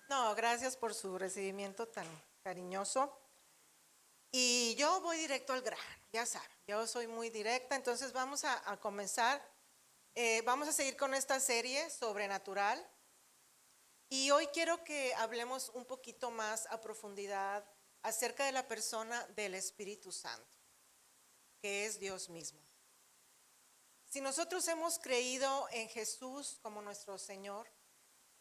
No, gracias por su recibimiento tan cariñoso. Y yo voy directo al grano, ya saben, yo soy muy directa, entonces vamos a comenzar. Vamos a seguir con esta serie sobrenatural. Y hoy quiero que hablemos un poquito más a profundidad acerca de la persona del Espíritu Santo, que es Dios mismo. Si nosotros hemos creído en Jesús como nuestro Señor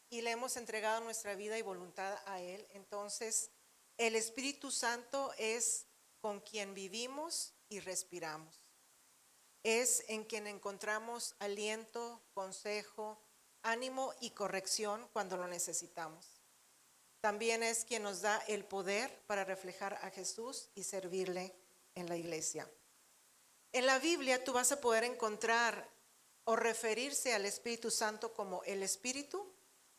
y le hemos entregado nuestra vida y voluntad a Él, entonces el Espíritu Santo es con quien vivimos y respiramos. Es en quien encontramos aliento, consejo, ánimo y corrección cuando lo necesitamos. También es quien nos da el poder para reflejar a Jesús y servirle en la iglesia. En la Biblia tú vas a poder encontrar o referirse al Espíritu Santo como el Espíritu,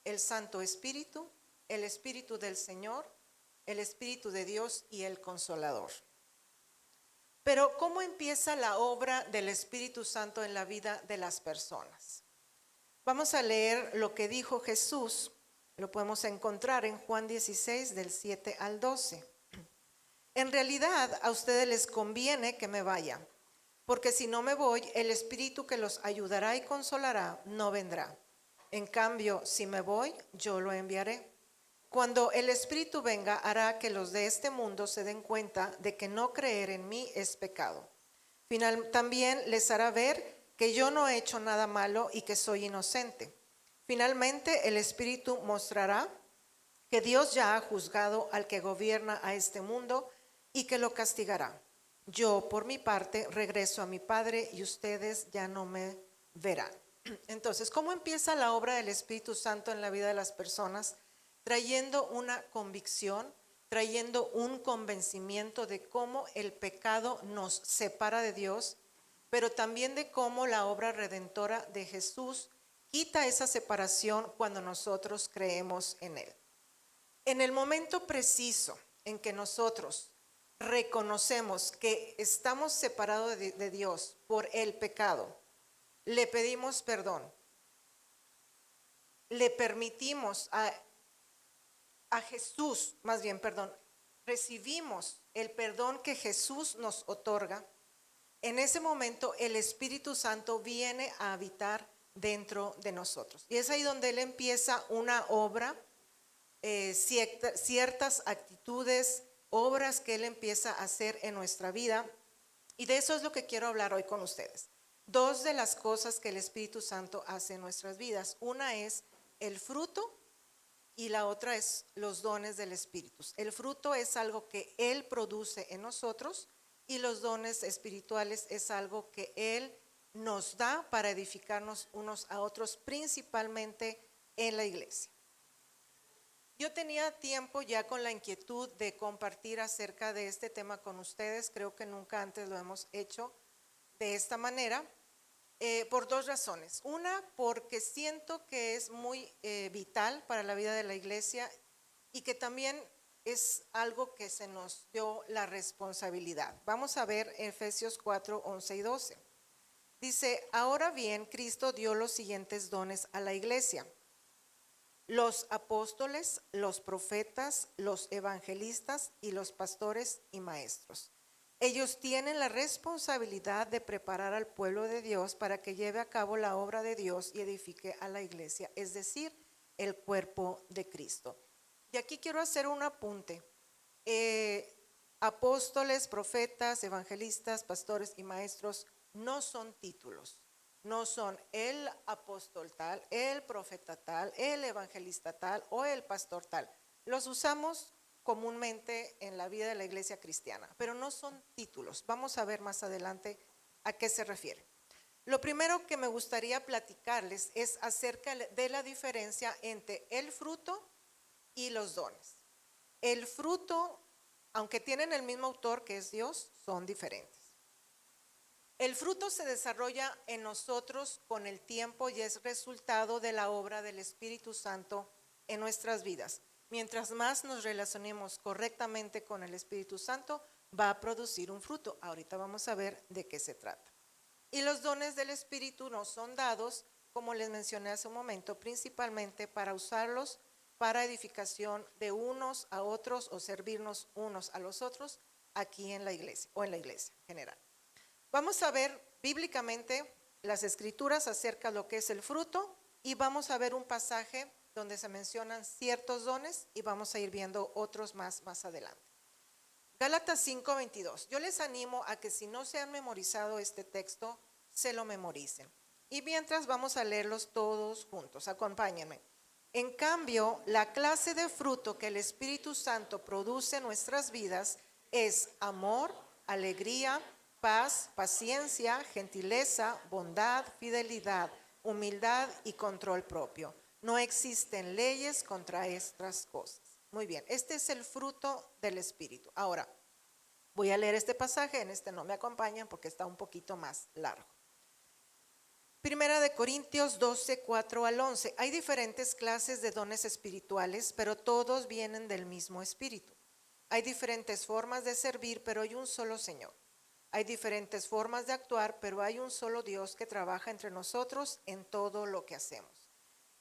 el Santo Espíritu, el Espíritu del Señor, el Espíritu de Dios y el Consolador. Pero ¿cómo empieza la obra del Espíritu Santo en la vida de las personas? Vamos a leer lo que dijo Jesús, lo podemos encontrar en Juan 16 del 7 al 12. En realidad a ustedes les conviene que me vaya, porque si no me voy, el Espíritu que los ayudará y consolará no vendrá. En cambio, si me voy, yo lo enviaré. Cuando el Espíritu venga, hará que los de este mundo se den cuenta de que no creer en mí es pecado. También les hará ver que yo no he hecho nada malo y que soy inocente. Finalmente, el Espíritu mostrará que Dios ya ha juzgado al que gobierna a este mundo y que lo castigará. Yo, por mi parte, regreso a mi Padre y ustedes ya no me verán. Entonces, ¿cómo empieza la obra del Espíritu Santo en la vida de las personas? Trayendo una convicción, trayendo un convencimiento de cómo el pecado nos separa de Dios, pero también de cómo la obra redentora de Jesús quita esa separación cuando nosotros creemos en Él. En el momento preciso en que nosotros reconocemos que estamos separados de Dios por el pecado, le pedimos perdón, le permitimos a Jesús, más bien, perdón, recibimos el perdón que Jesús nos otorga, en ese momento el Espíritu Santo viene a habitar dentro de nosotros. Y es ahí donde Él empieza una obra, ciertas actitudes, obras que Él empieza a hacer en nuestra vida. Y de eso es lo que quiero hablar hoy con ustedes. Dos de las cosas que el Espíritu Santo hace en nuestras vidas. Una es el fruto y la otra es los dones del Espíritu. El fruto es algo que Él produce en nosotros y los dones espirituales es algo que Él nos da para edificarnos unos a otros, principalmente en la iglesia. Yo tenía tiempo ya con la inquietud de compartir acerca de este tema con ustedes. Creo que nunca antes lo hemos hecho de esta manera, por dos razones. Una, porque siento que es muy vital para la vida de la iglesia y que también es algo que se nos dio la responsabilidad. Vamos a ver Efesios 4, 11 y 12. Dice, ahora bien, Cristo dio los siguientes dones a la iglesia: los apóstoles, los profetas, los evangelistas y los pastores y maestros. Ellos tienen la responsabilidad de preparar al pueblo de Dios para que lleve a cabo la obra de Dios y edifique a la iglesia, es decir, el cuerpo de Cristo. Y aquí quiero hacer un apunte. Apóstoles, profetas, evangelistas, pastores y maestros no son títulos. No son el apóstol tal, el profeta tal, el evangelista tal o el pastor tal. Los usamos comúnmente en la vida de la iglesia cristiana, pero no son títulos. Vamos a ver más adelante a qué se refiere. Lo primero que me gustaría platicarles es acerca de la diferencia entre el fruto y los dones. El fruto, aunque tienen el mismo autor que es Dios, son diferentes. El fruto se desarrolla en nosotros con el tiempo y es resultado de la obra del Espíritu Santo en nuestras vidas. Mientras más nos relacionemos correctamente con el Espíritu Santo, va a producir un fruto. Ahorita vamos a ver de qué se trata. Y los dones del Espíritu nos son dados, como les mencioné hace un momento, principalmente para usarlos para edificación de unos a otros o servirnos unos a los otros aquí en la iglesia o en la iglesia en general. Vamos a ver bíblicamente las escrituras acerca de lo que es el fruto y vamos a ver un pasaje donde se mencionan ciertos dones y vamos a ir viendo otros más adelante. Gálatas 5:22. Yo les animo a que si no se han memorizado este texto, se lo memoricen. Y mientras vamos a leerlos todos juntos, acompáñenme. En cambio, la clase de fruto que el Espíritu Santo produce en nuestras vidas es amor, alegría, paz, paciencia, gentileza, bondad, fidelidad, humildad y control propio. No existen leyes contra estas cosas. Muy bien, este es el fruto del Espíritu. Ahora, voy a leer este pasaje, en este no me acompañan porque está un poquito más largo. Primera de Corintios 12, 4 al 11. Hay diferentes clases de dones espirituales, pero todos vienen del mismo Espíritu. Hay diferentes formas de servir, pero hay un solo Señor. Hay diferentes formas de actuar, pero hay un solo Dios que trabaja entre nosotros en todo lo que hacemos.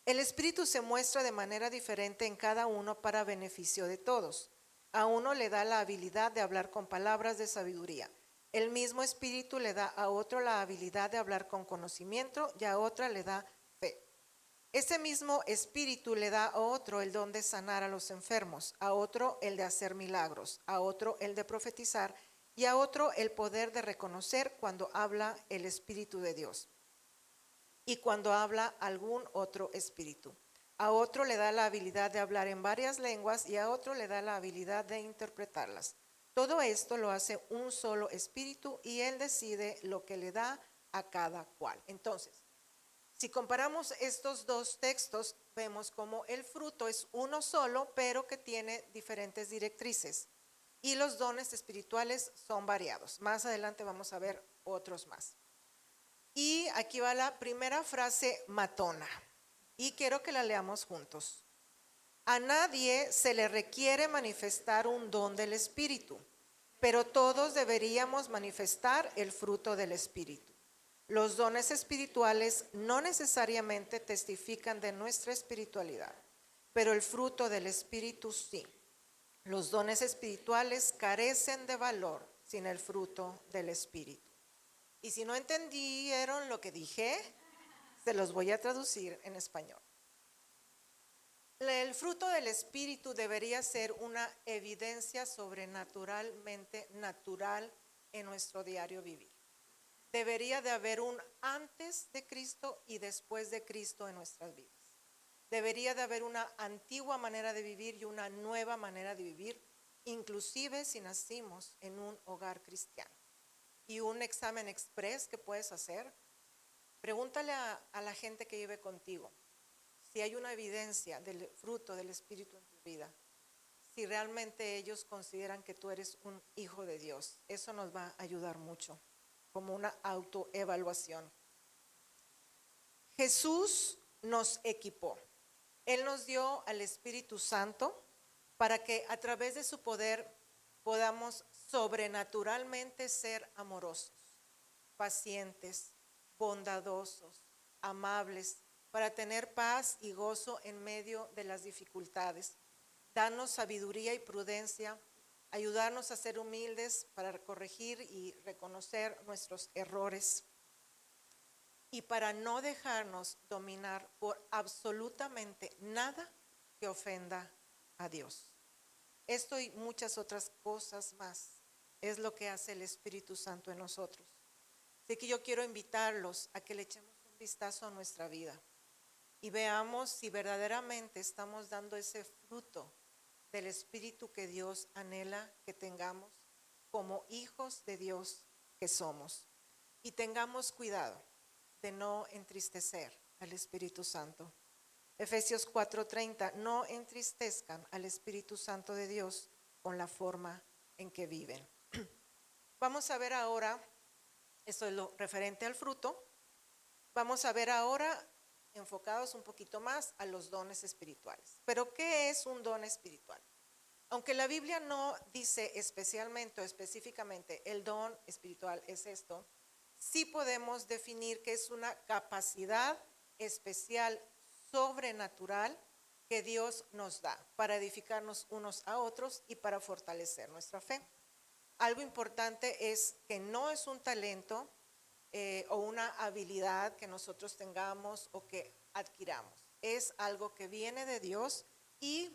El Espíritu se muestra de manera diferente en cada uno para beneficio de todos. A uno le da la habilidad de hablar con palabras de sabiduría. El mismo Espíritu le da a otro la habilidad de hablar con conocimiento y a otra le da fe. Ese mismo Espíritu le da a otro el don de sanar a los enfermos, a otro el de hacer milagros, a otro el de profetizar y a otro el poder de reconocer cuando habla el Espíritu de Dios y cuando habla algún otro espíritu. A otro le da la habilidad de hablar en varias lenguas y a otro le da la habilidad de interpretarlas. Todo esto lo hace un solo espíritu y él decide lo que le da a cada cual. Entonces, si comparamos estos dos textos, vemos como el fruto es uno solo, pero que tiene diferentes directrices. Y los dones espirituales son variados. Más adelante vamos a ver otros más. Y aquí va la primera frase matona. Y quiero que la leamos juntos. A nadie se le requiere manifestar un don del Espíritu, pero todos deberíamos manifestar el fruto del Espíritu. Los dones espirituales no necesariamente testifican de nuestra espiritualidad, pero el fruto del Espíritu sí. Los dones espirituales carecen de valor sin el fruto del Espíritu. Y si no entendieron lo que dije, se los voy a traducir en español. El fruto del Espíritu debería ser una evidencia sobrenaturalmente natural en nuestro diario vivir. Debería de haber un antes de Cristo y después de Cristo en nuestras vidas. Debería de haber una antigua manera de vivir y una nueva manera de vivir, inclusive si nacimos en un hogar cristiano. Y un examen express que puedes hacer, pregúntale a la gente que vive contigo si hay una evidencia del fruto del Espíritu en tu vida, si realmente ellos consideran que tú eres un hijo de Dios. Eso nos va a ayudar mucho, como una autoevaluación. Jesús nos equipó. Él nos dio al Espíritu Santo para que a través de su poder podamos sobrenaturalmente ser amorosos, pacientes, bondadosos, amables, para tener paz y gozo en medio de las dificultades. Darnos sabiduría y prudencia, ayudarnos a ser humildes para corregir y reconocer nuestros errores y para no dejarnos dominar por absolutamente nada que ofenda a Dios. Esto y muchas otras cosas más es lo que hace el Espíritu Santo en nosotros. Así que yo quiero invitarlos a que le echemos un vistazo a nuestra vida y veamos si verdaderamente estamos dando ese fruto del Espíritu que Dios anhela que tengamos como hijos de Dios que somos. Y tengamos cuidado de no entristecer al Espíritu Santo. Efesios 4:30, no entristezcan al Espíritu Santo de Dios con la forma en que viven. Vamos a ver ahora, esto es lo referente al fruto, vamos a ver ahora enfocados un poquito más a los dones espirituales. Pero ¿qué es un don espiritual? Aunque la Biblia no dice especialmente o específicamente el don espiritual es esto, sí podemos definir que es una capacidad especial sobrenatural que Dios nos da para edificarnos unos a otros y para fortalecer nuestra fe. Algo importante es que no es un talento o una habilidad que nosotros tengamos o que adquiramos. Es algo que viene de Dios y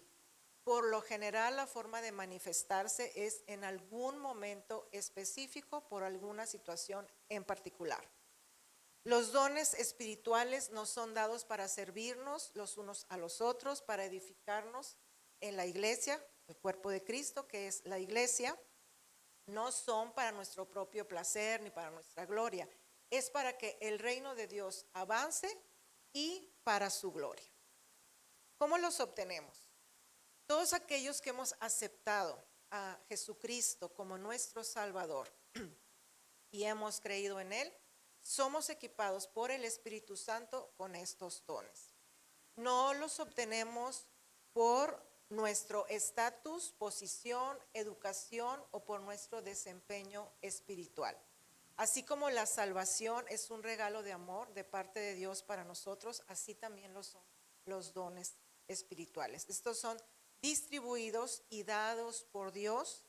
por lo general la forma de manifestarse es en algún momento específico por alguna situación en particular. Los dones espirituales nos son dados para servirnos los unos a los otros, para edificarnos en la iglesia, el cuerpo de Cristo, que es la iglesia. No son para nuestro propio placer ni para nuestra gloria. Es para que el reino de Dios avance y para su gloria. ¿Cómo los obtenemos? Todos aquellos que hemos aceptado a Jesucristo como nuestro Salvador y hemos creído en Él, somos equipados por el Espíritu Santo con estos dones. No los obtenemos por nuestro estatus, posición, educación o por nuestro desempeño espiritual. Así como la salvación es un regalo de amor de parte de Dios para nosotros, así también lo son los dones espirituales. Estos son distribuidos y dados por Dios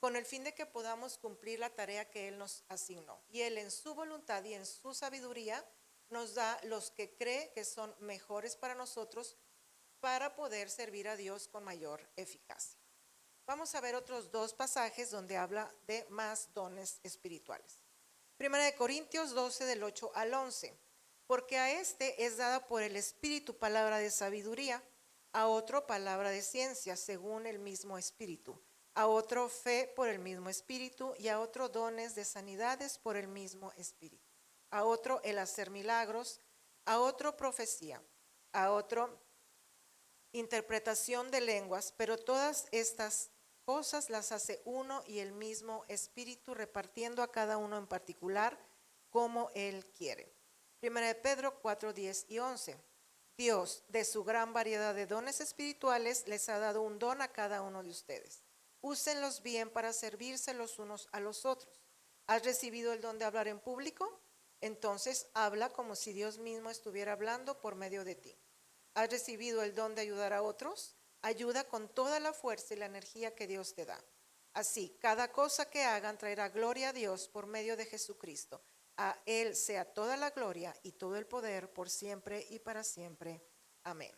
con el fin de que podamos cumplir la tarea que Él nos asignó. Y Él en su voluntad y en su sabiduría nos da los que cree que son mejores para nosotros para poder servir a Dios con mayor eficacia. Vamos a ver otros dos pasajes donde habla de más dones espirituales. Primera de Corintios 12 del 8 al 11. Porque a este es dada por el Espíritu palabra de sabiduría, a otro palabra de ciencia según el mismo Espíritu, a otro fe por el mismo Espíritu y a otro dones de sanidades por el mismo Espíritu, a otro el hacer milagros, a otro profecía, a otro interpretación de lenguas, pero todas estas cosas las hace uno y el mismo Espíritu, repartiendo a cada uno en particular como Él quiere. Primera de Pedro 4, 10 y 11. Dios, de su gran variedad de dones espirituales, les ha dado un don a cada uno de ustedes. Úsenlos bien para servirse los unos a los otros. ¿Has recibido el don de hablar en público? Entonces habla como si Dios mismo estuviera hablando por medio de ti. ¿Has recibido el don de ayudar a otros? Ayuda con toda la fuerza y la energía que Dios te da. Así, cada cosa que hagan traerá gloria a Dios por medio de Jesucristo. A Él sea toda la gloria y todo el poder por siempre y para siempre. Amén.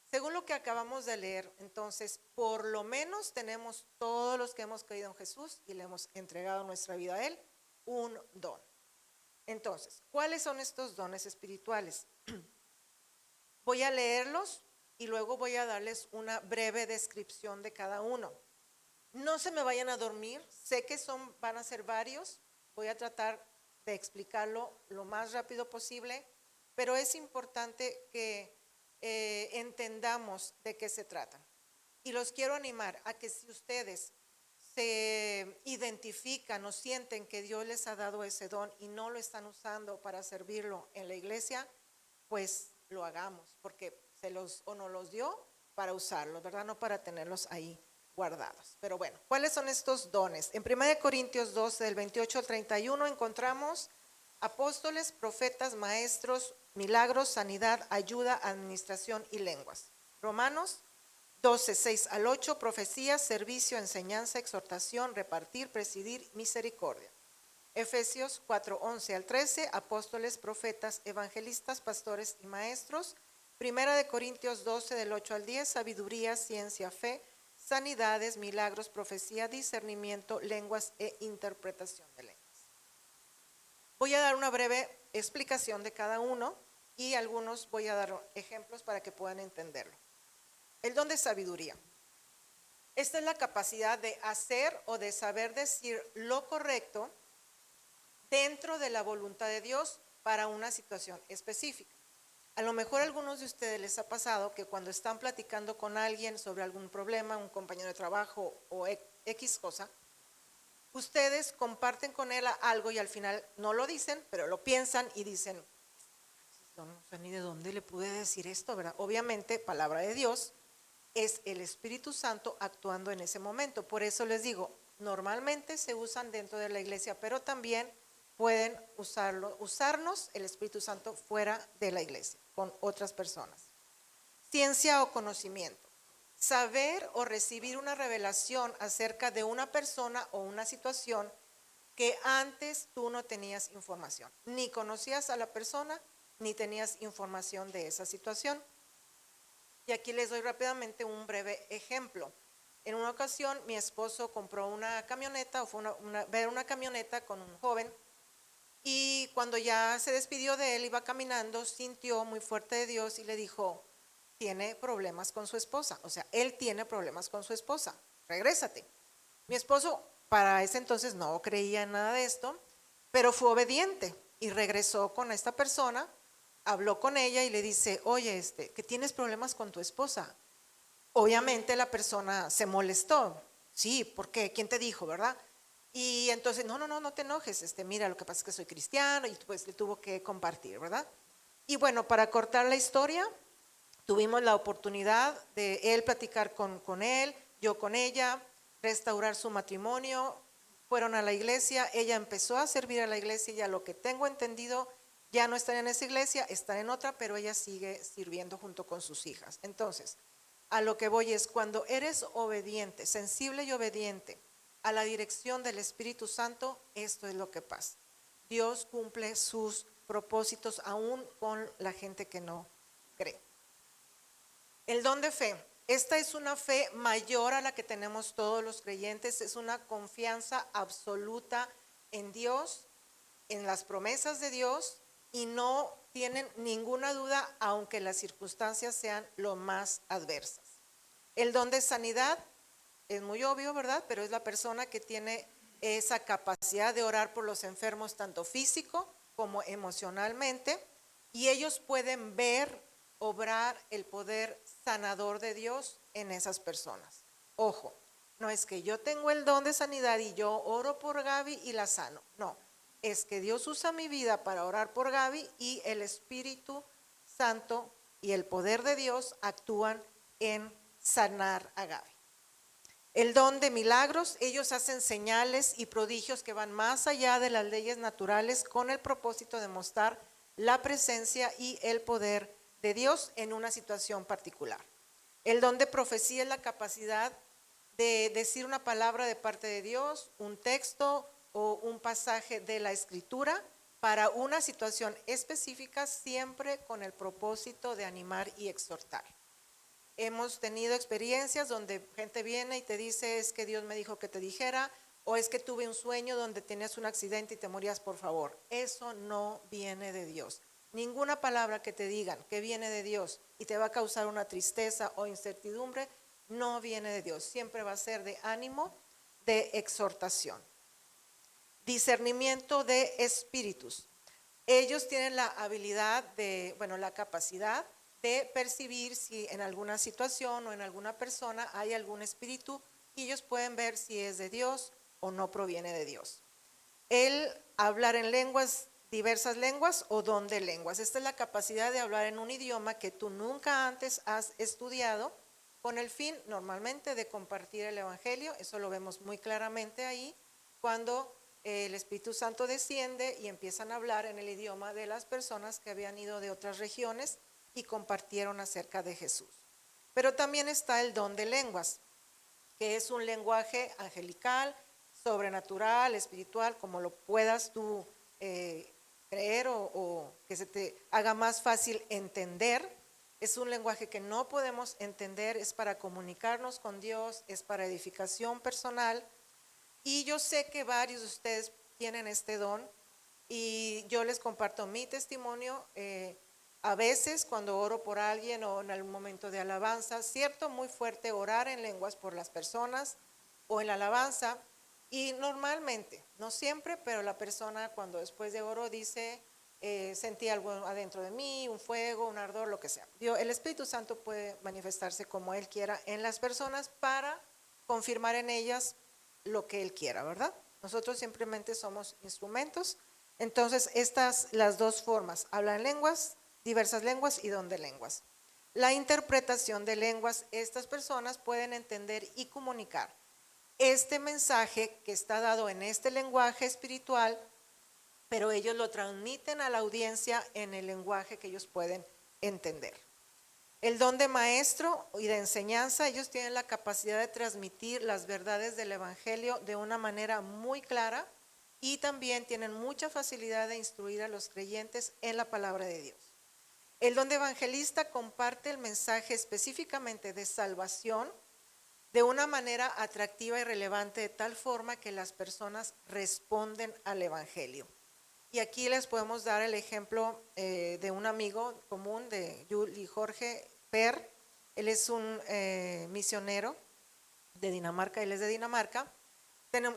Según lo que acabamos de leer, entonces, por lo menos tenemos todos los que hemos creído en Jesús y le hemos entregado nuestra vida a Él, un don. Entonces, ¿cuáles son estos dones espirituales? Voy a leerlos y luego voy a darles una breve descripción de cada uno. No se me vayan a dormir, sé que van a ser varios, voy a tratar de explicarlo lo más rápido posible, pero es importante que entendamos de qué se trata. Y los quiero animar a que si ustedes se identifican o sienten que Dios les ha dado ese don y no lo están usando para servirlo en la iglesia, pues lo hagamos, porque o nos los dio para usarlos, ¿verdad? No para tenerlos ahí guardados. Pero bueno, ¿cuáles son estos dones? En 1 Corintios 12, del 28 al 31, encontramos apóstoles, profetas, maestros, milagros, sanidad, ayuda, administración y lenguas. Romanos 12, 6 al 8, profecía, servicio, enseñanza, exhortación, repartir, presidir, misericordia. Efesios 4, 11 al 13, apóstoles, profetas, evangelistas, pastores y maestros. Primera de Corintios 12, del 8 al 10, sabiduría, ciencia, fe, sanidades, milagros, profecía, discernimiento, lenguas e interpretación de lenguas. Voy a dar una breve explicación de cada uno y algunos voy a dar ejemplos para que puedan entenderlo. El don de sabiduría. Esta es la capacidad de hacer o de saber decir lo correcto dentro de la voluntad de Dios para una situación específica. A lo mejor a algunos de ustedes les ha pasado que cuando están platicando con alguien sobre algún problema, un compañero de trabajo o X cosa, ustedes comparten con él algo y al final no lo dicen, pero lo piensan y dicen, no sé ni de dónde le pude decir esto, ¿verdad? Obviamente, palabra de Dios es el Espíritu Santo actuando en ese momento. Por eso les digo, normalmente se usan dentro de la iglesia, pero también pueden usarnos el Espíritu Santo fuera de la iglesia, con otras personas. ciencia o conocimiento. Saber o recibir una revelación acerca de una persona o una situación que antes tú no tenías información. Ni conocías a la persona, ni tenías información de esa situación. Y aquí les doy rápidamente un breve ejemplo. En una ocasión mi esposo compró una camioneta, o fue a ver una camioneta con un joven, y cuando ya se despidió de él, iba caminando, sintió muy fuerte de Dios y le dijo, tiene problemas con su esposa, o sea, él tiene problemas con su esposa, regrésate. Mi esposo para ese entonces no creía en nada de esto, pero fue obediente y regresó con esta persona, habló con ella y le dice, oye, que tienes problemas con tu esposa. Obviamente la persona se molestó, sí, ¿por qué? ¿Quién te dijo, verdad? Y entonces, no te enojes, mira, lo que pasa es que soy cristiano, y pues le tuvo que compartir, ¿verdad? Y bueno, para cortar la historia, tuvimos la oportunidad de él platicar con él, yo con ella, restaurar su matrimonio, fueron a la iglesia, ella empezó a servir a la iglesia, ya lo que tengo entendido, ya no está en esa iglesia, está en otra, pero ella sigue sirviendo junto con sus hijas. Entonces, a lo que voy es, cuando eres obediente, sensible y obediente a la dirección del Espíritu Santo, esto es lo que pasa. Dios cumple sus propósitos aún con la gente que no cree. El don de fe. Esta es una fe mayor a la que tenemos todos los creyentes, es una confianza absoluta en Dios, en las promesas de Dios, y no tienen ninguna duda aunque las circunstancias sean lo más adversas. El don de sanidad es muy obvio, ¿verdad? Pero es la persona que tiene esa capacidad de orar por los enfermos tanto físico como emocionalmente, y ellos pueden ver obrar el poder sanador de Dios en esas personas. Ojo, no es que yo tengo el don de sanidad y yo oro por Gaby y la sano, no, es que Dios usa mi vida para orar por Gaby y el Espíritu Santo y el poder de Dios actúan en sanar a Gaby. El don de milagros, ellos hacen señales y prodigios que van más allá de las leyes naturales con el propósito de mostrar la presencia y el poder de Dios en una situación particular. El don de profecía es la capacidad de decir una palabra de parte de Dios, un texto o un pasaje de la Escritura para una situación específica, siempre con el propósito de animar y exhortar. Hemos tenido experiencias donde gente viene y te dice, es que Dios me dijo que te dijera, o es que tuve un sueño donde tenías un accidente y te morías, por favor. Eso no viene de Dios. Ninguna palabra que te digan que viene de Dios y te va a causar una tristeza o incertidumbre, no viene de Dios. Siempre va a ser de ánimo, de exhortación. Discernimiento de espíritus. Ellos tienen la habilidad la capacidad de percibir si en alguna situación o en alguna persona hay algún espíritu, y ellos pueden ver si es de Dios o no proviene de Dios. El hablar en lenguas, diversas lenguas o don de lenguas. Esta es la capacidad de hablar en un idioma que tú nunca antes has estudiado, con el fin normalmente de compartir el evangelio. Eso lo vemos muy claramente ahí cuando el Espíritu Santo desciende y empiezan a hablar en el idioma de las personas que habían ido de otras regiones y compartieron acerca de Jesús. Pero también está el don de lenguas, que es un lenguaje angelical, sobrenatural, espiritual, como lo puedas tú creer o que se te haga más fácil entender. Es un lenguaje que no podemos entender, es para comunicarnos con Dios, es para edificación personal, y yo sé que varios de ustedes tienen este don, y yo les comparto mi testimonio. A veces cuando oro por alguien o en algún momento de alabanza, cierto, muy fuerte orar en lenguas por las personas o en la alabanza, y normalmente, no siempre, pero la persona cuando después de oro dice, sentí algo adentro de mí, un fuego, un ardor, lo que sea. El Espíritu Santo puede manifestarse como Él quiera en las personas para confirmar en ellas lo que Él quiera, ¿verdad? Nosotros simplemente somos instrumentos. Entonces, las dos formas, hablar en lenguas, diversas lenguas y don de lenguas. La interpretación de lenguas, estas personas pueden entender y comunicar este mensaje que está dado en este lenguaje espiritual, pero ellos lo transmiten a la audiencia en el lenguaje que ellos pueden entender. El don de maestro y de enseñanza, ellos tienen la capacidad de transmitir las verdades del Evangelio de una manera muy clara y también tienen mucha facilidad de instruir a los creyentes en la palabra de Dios. El don de evangelista comparte el mensaje específicamente de salvación de una manera atractiva y relevante, de tal forma que las personas responden al Evangelio. Y aquí les podemos dar el ejemplo de un amigo común de Yuli Jorge Per. Él es un misionero de Dinamarca, él es de Dinamarca.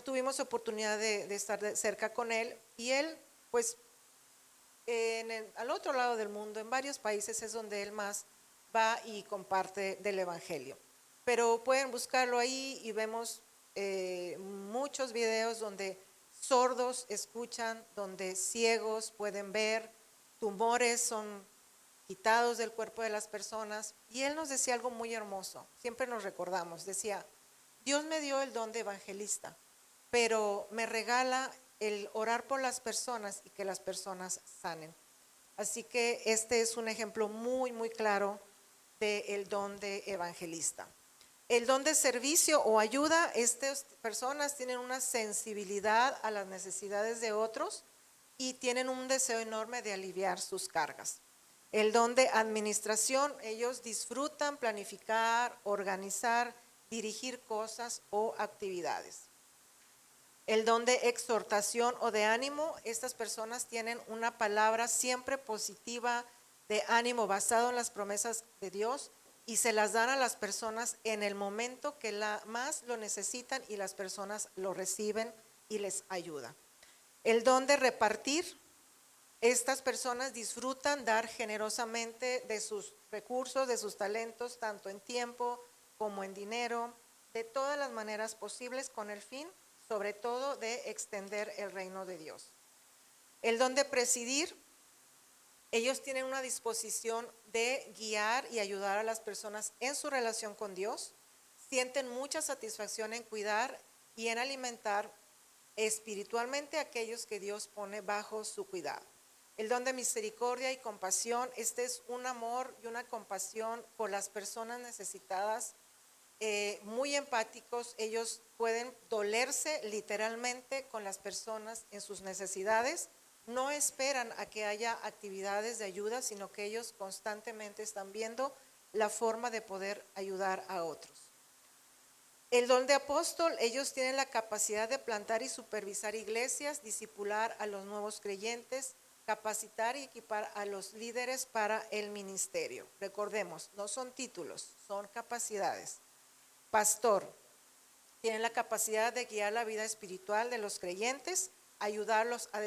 Tuvimos oportunidad de estar cerca con él y él, pues, al otro lado del mundo, en varios países es donde él más va y comparte del Evangelio. Pero pueden buscarlo ahí y vemos muchos videos donde sordos escuchan, donde ciegos pueden ver, tumores son quitados del cuerpo de las personas. Y él nos decía algo muy hermoso, siempre nos recordamos, decía: Dios me dio el don de evangelista, pero me regala el orar por las personas y que las personas sanen. Así que este es un ejemplo muy, muy claro del don de evangelista. El don de servicio o ayuda, estas personas tienen una sensibilidad a las necesidades de otros y tienen un deseo enorme de aliviar sus cargas. El don de administración, ellos disfrutan planificar, organizar, dirigir cosas o actividades. El don de exhortación o de ánimo, estas personas tienen una palabra siempre positiva de ánimo basado en las promesas de Dios y se las dan a las personas en el momento que más lo necesitan y las personas lo reciben y les ayuda. El don de repartir, estas personas disfrutan dar generosamente de sus recursos, de sus talentos, tanto en tiempo como en dinero, de todas las maneras posibles con el fin, sobre todo, de extender el reino de Dios. El don de presidir, ellos tienen una disposición de guiar y ayudar a las personas en su relación con Dios, sienten mucha satisfacción en cuidar y en alimentar espiritualmente a aquellos que Dios pone bajo su cuidado. El don de misericordia y compasión, este es un amor y una compasión por las personas necesitadas, muy empáticos. Ellos pueden dolerse literalmente con las personas en sus necesidades. No esperan a que haya actividades de ayuda, sino que ellos constantemente están viendo la forma de poder ayudar a otros. El don de apóstol, ellos tienen la capacidad de plantar y supervisar iglesias, discipular a los nuevos creyentes, capacitar y equipar a los líderes para el ministerio. Recordemos, no son títulos, son capacidades. Pastor, tienen la capacidad de guiar la vida espiritual de los creyentes, ayudarlos a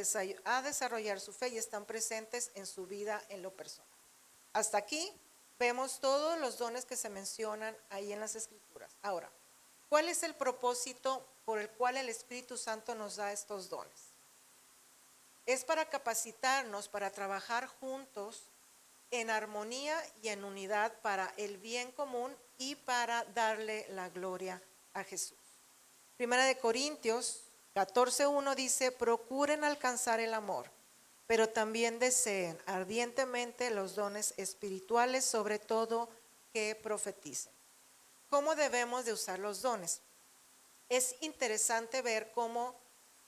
desarrollar su fe y están presentes en su vida en lo personal. Hasta aquí vemos todos los dones que se mencionan ahí en las Escrituras. Ahora, ¿cuál es el propósito por el cual el Espíritu Santo nos da estos dones? Es para capacitarnos, para trabajar juntos en armonía y en unidad para el bien común y para darle la gloria a Jesús. Primera de Corintios 14:1 dice: procuren alcanzar el amor, pero también deseen ardientemente los dones espirituales, sobre todo que profeticen. ¿Cómo debemos de usar los dones? Es interesante ver cómo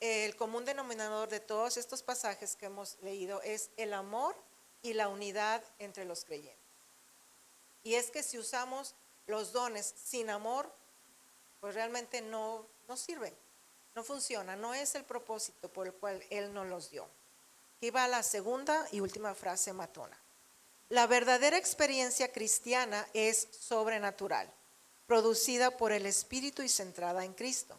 el común denominador de todos estos pasajes que hemos leído es el amor y la unidad entre los creyentes. Y es que si usamos los dones sin amor, pues realmente no sirven, no funciona, no es el propósito por el cual Él nos los dio. Aquí va la segunda y última frase matona. La verdadera experiencia cristiana es sobrenatural, producida por el Espíritu y centrada en Cristo.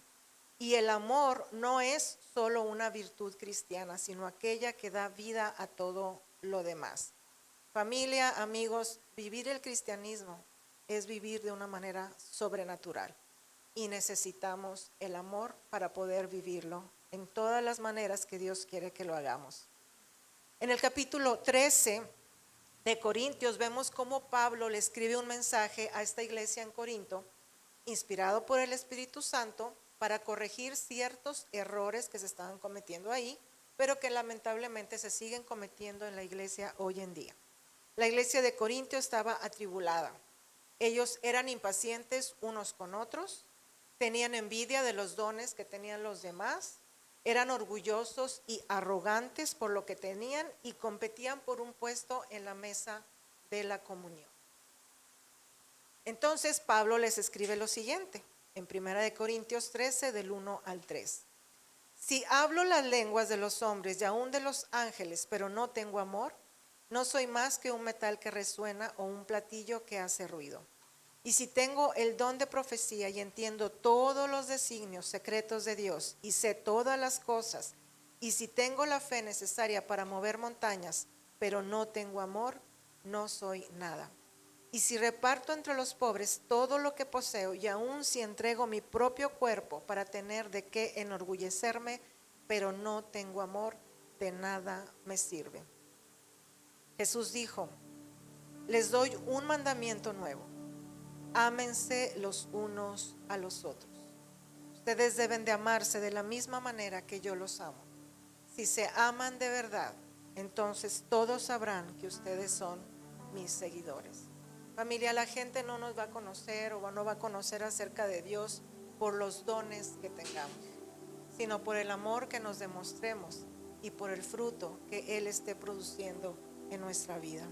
Y el amor no es solo una virtud cristiana, sino aquella que da vida a todo lo demás. Familia, amigos, vivir el cristianismo es vivir de una manera sobrenatural y necesitamos el amor para poder vivirlo en todas las maneras que Dios quiere que lo hagamos. En el capítulo 13 de Corintios vemos cómo Pablo le escribe un mensaje a esta iglesia en Corinto, inspirado por el Espíritu Santo, para corregir ciertos errores que se estaban cometiendo ahí, pero que lamentablemente se siguen cometiendo en la iglesia hoy en día. La iglesia de Corintio estaba atribulada. Ellos eran impacientes unos con otros, tenían envidia de los dones que tenían los demás, eran orgullosos y arrogantes por lo que tenían y competían por un puesto en la mesa de la comunión. Entonces Pablo les escribe lo siguiente en 1 Corintios 13 del 1 al 3. Si hablo las lenguas de los hombres y aún de los ángeles, pero no tengo amor, no soy más que un metal que resuena o un platillo que hace ruido. Y si tengo el don de profecía y entiendo todos los designios secretos de Dios y sé todas las cosas, y si tengo la fe necesaria para mover montañas, pero no tengo amor, no soy nada. Y si reparto entre los pobres todo lo que poseo, y aun si entrego mi propio cuerpo para tener de qué enorgullecerme, pero no tengo amor, de nada me sirve. Jesús dijo: les doy un mandamiento nuevo. Ámense los unos a los otros. Ustedes deben de amarse de la misma manera que yo los amo. Si se aman de verdad, entonces todos sabrán que ustedes son mis seguidores. Familia, la gente no nos va a conocer o no va a conocer acerca de Dios por los dones que tengamos, sino por el amor que nos demostremos y por el fruto que Él esté produciendo en nuestra vida.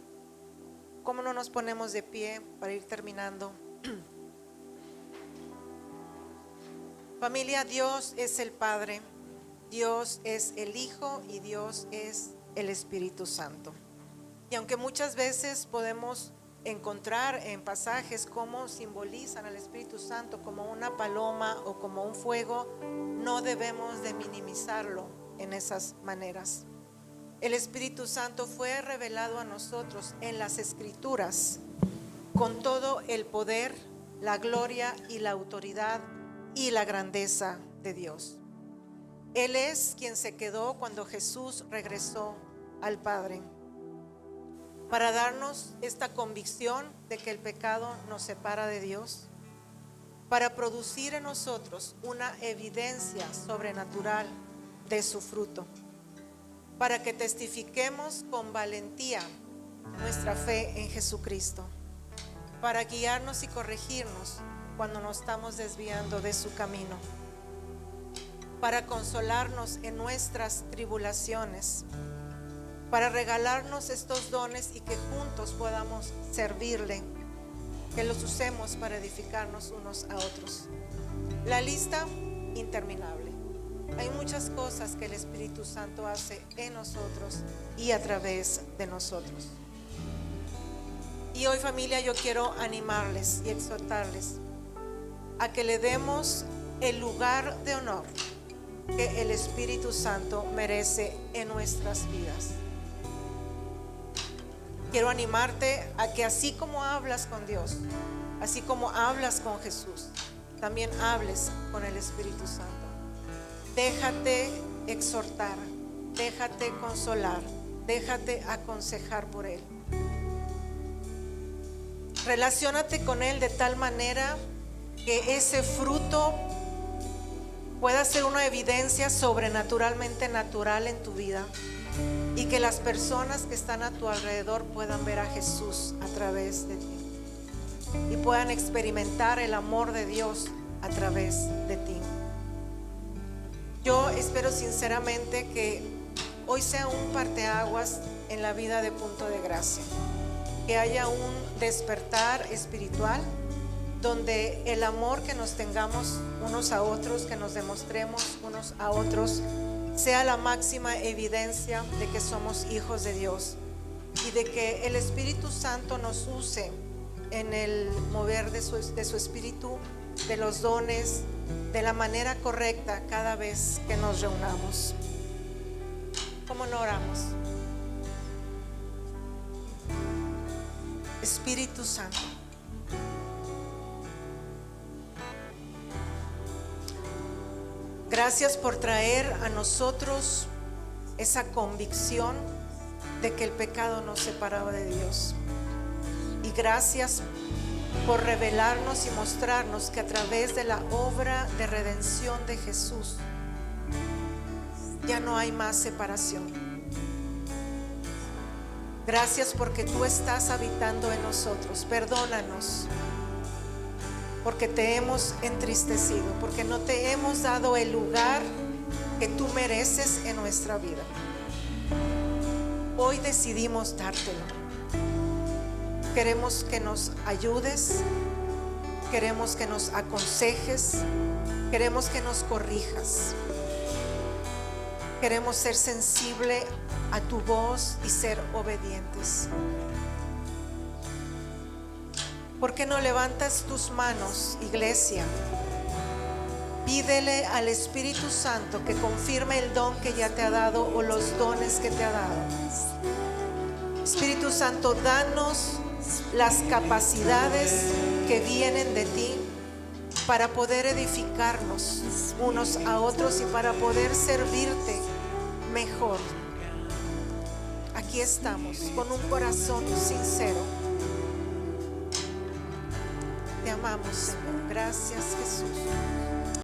¿Cómo no nos ponemos de pie para ir terminando? Familia, Dios es el Padre, Dios es el Hijo y Dios es el Espíritu Santo. Y aunque muchas veces podemos encontrar en pasajes cómo simbolizan al Espíritu Santo como una paloma o como un fuego, no debemos de minimizarlo en esas maneras. El Espíritu Santo fue revelado a nosotros en las Escrituras con todo el poder, la gloria y la autoridad y la grandeza de Dios. Él es quien se quedó cuando Jesús regresó al Padre, para darnos esta convicción de que el pecado nos separa de Dios, para producir en nosotros una evidencia sobrenatural de su fruto, para que testifiquemos con valentía nuestra fe en Jesucristo, para guiarnos y corregirnos cuando nos estamos desviando de su camino, para consolarnos en nuestras tribulaciones, para regalarnos estos dones y que juntos podamos servirle, que los usemos para edificarnos unos a otros. La lista interminable. Hay muchas cosas que el Espíritu Santo hace en nosotros y a través de nosotros. Y hoy, familia, yo quiero animarles y exhortarles a que le demos el lugar de honor que el Espíritu Santo merece en nuestras vidas. Quiero animarte a que así como hablas con Dios, así como hablas con Jesús, también hables con el Espíritu Santo. Déjate exhortar, déjate consolar, déjate aconsejar por Él. Relaciónate con Él de tal manera que ese fruto pueda ser una evidencia sobrenaturalmente natural en tu vida y que las personas que están a tu alrededor puedan ver a Jesús a través de ti y puedan experimentar el amor de Dios a través de ti. Yo espero sinceramente que hoy sea un parteaguas en la vida de Punto de Gracia, que haya un despertar espiritual donde el amor que nos tengamos unos a otros, que nos demostremos unos a otros, sea la máxima evidencia de que somos hijos de Dios y de que el Espíritu Santo nos use en el mover de su Espíritu, de los dones, de la manera correcta cada vez que nos reunamos. ¿Cómo no oramos? Espíritu Santo, gracias por traer a nosotros esa convicción de que el pecado nos separaba de Dios. Y gracias por revelarnos y mostrarnos que a través de la obra de redención de Jesús ya no hay más separación. Gracias porque tú estás habitando en nosotros. Perdónanos porque te hemos entristecido, porque no te hemos dado el lugar que tú mereces en nuestra vida. Hoy decidimos dártelo. Queremos que nos ayudes, queremos que nos aconsejes, queremos que nos corrijas. Queremos ser sensibles a tu voz y ser obedientes. ¿Por qué no levantas tus manos, iglesia? Pídele al Espíritu Santo que confirme el don que ya te ha dado o los dones que te ha dado. Espíritu Santo, danos las capacidades que vienen de ti para poder edificarnos unos a otros y para poder servirte mejor. Aquí estamos con un corazón sincero. Te amamos, Señor. Gracias, Jesús.